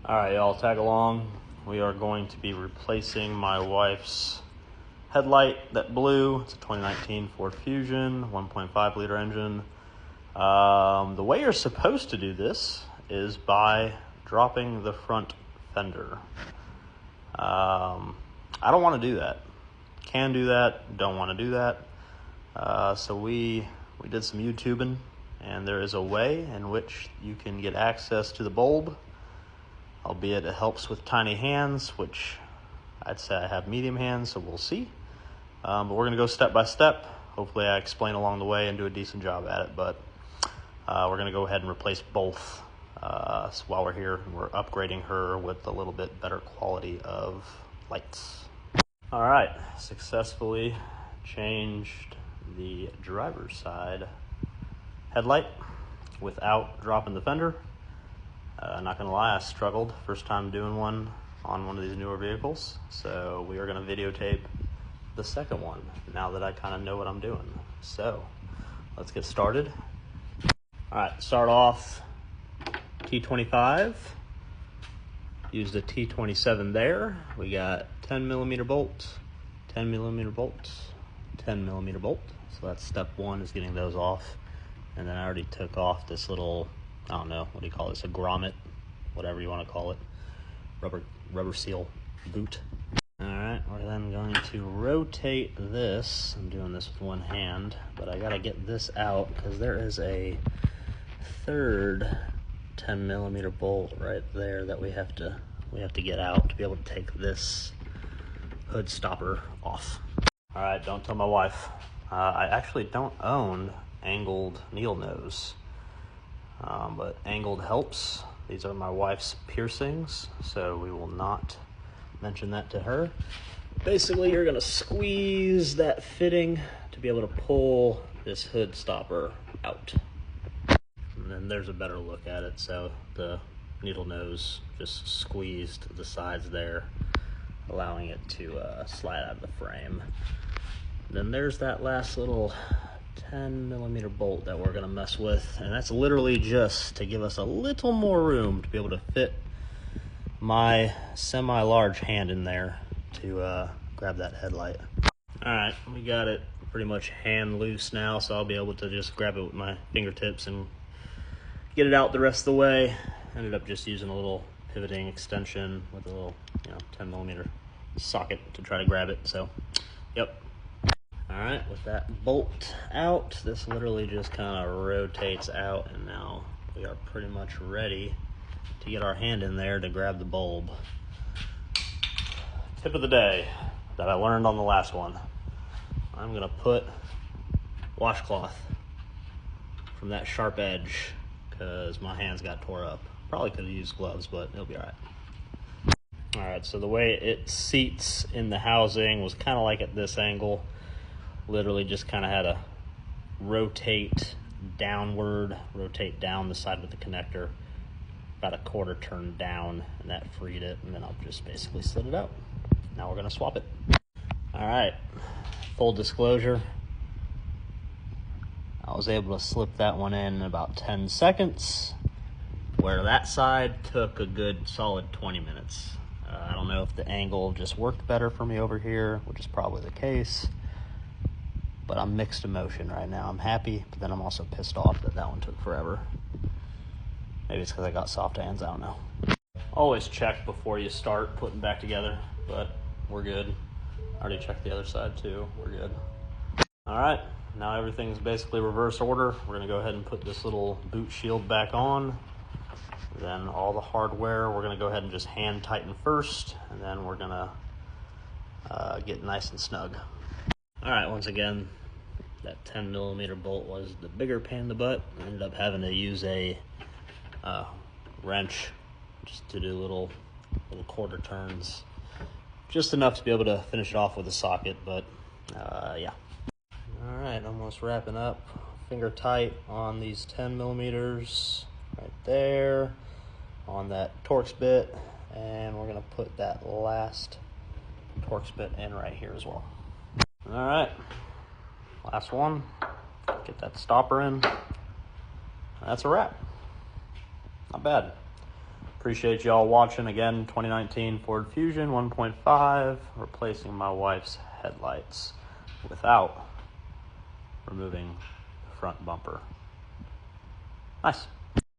All right, y'all, tag along. We are going to be replacing my wife's headlight that blew. It's a 2019 Ford Fusion, 1.5 liter engine. The way you're supposed to do this is by dropping the front fender. I don't want to do that. Can do that, don't want to do that. So we did some YouTubing, and there is a way in which you can get access to the bulb, albeit it helps with tiny hands, which I'd say I have medium hands, so we'll see. But we're going to go step by step. Hopefully I explain along the way and do a decent job at it, but we're going to go ahead and replace both. So while we're here, we're upgrading her with a little bit better quality of lights. All right, successfully changed the driver's side headlight without dropping the fender. Not gonna lie, I struggled first time doing one on one of these newer vehicles, so we are gonna videotape the second one now that I kind of know what I'm doing. So let's get started. All right, start off T25. Used a T27 there. We got 10 millimeter bolts, 10 millimeter bolts, 10 millimeter bolt. So that's step one, is getting those off. And then I already took off this little, I don't know, what do you call this? A grommet, whatever you want to call it. Rubber seal boot. All right, we're then going to rotate this. I'm doing this with one hand, but I gotta get this out because there is a third 10 millimeter bolt right there that we have to get out to be able to take this hood stopper off. All right, don't tell my wife. I actually don't own angled needle nose, but angled helps. These are my wife's piercings, so we will not mention that to her. Basically, you're gonna squeeze that fitting to be able to pull this hood stopper out. And then there's a better look at it. So the needle nose just squeezed the sides there, allowing it to slide out of the frame. Then there's that last little 10 millimeter bolt that we're gonna mess with, and that's literally just to give us a little more room to be able to fit my semi-large hand in there to grab that headlight. All right, we got it pretty much hand loose now, so I'll be able to just grab it with my fingertips and get it out the rest of the way. Ended up just using a little pivoting extension with a little 10 millimeter socket to try to grab it. So yep. All right, with that bolt out, this literally just kind of rotates out, and now we are pretty much ready to get our hand in there to grab the bulb. Tip of the day that I learned on the last one. I'm gonna put washcloth from that sharp edge because my hands got tore up. Probably could have used gloves, but it'll be all right. All right, so the way it seats in the housing was kind of like at this angle. Literally just kind of had to rotate downward, rotate down the side with the connector, about a quarter turn down, and that freed it, and then I'll just basically slid it out. Now we're gonna swap it. All right, full disclosure, I was able to slip that one in about 10 seconds, where that side took a good solid 20 minutes. I don't know if the angle just worked better for me over here, which is probably the case, but I'm mixed emotion right now. I'm happy, but then I'm also pissed off that one took forever. Maybe it's because I got soft hands, I don't know. Always check before you start putting back together, but we're good. I already checked the other side too, we're good. All right, now everything's basically reverse order. We're gonna go ahead and put this little boot shield back on. Then all the hardware, we're gonna go ahead and just hand tighten first, and then we're gonna get nice and snug. All right, once again, that 10 millimeter bolt was the bigger pain in the butt. I ended up having to use a wrench just to do little quarter turns, just enough to be able to finish it off with a socket, but yeah. All right, almost wrapping up. Finger tight on these 10 millimeters right there on that Torx bit, and we're gonna put that last Torx bit in right here as well. All right, last one. Get that stopper in. That's a wrap. Not bad. Appreciate y'all watching. Again, 2019 Ford Fusion 1.5, replacing my wife's headlights without removing the front bumper. Nice.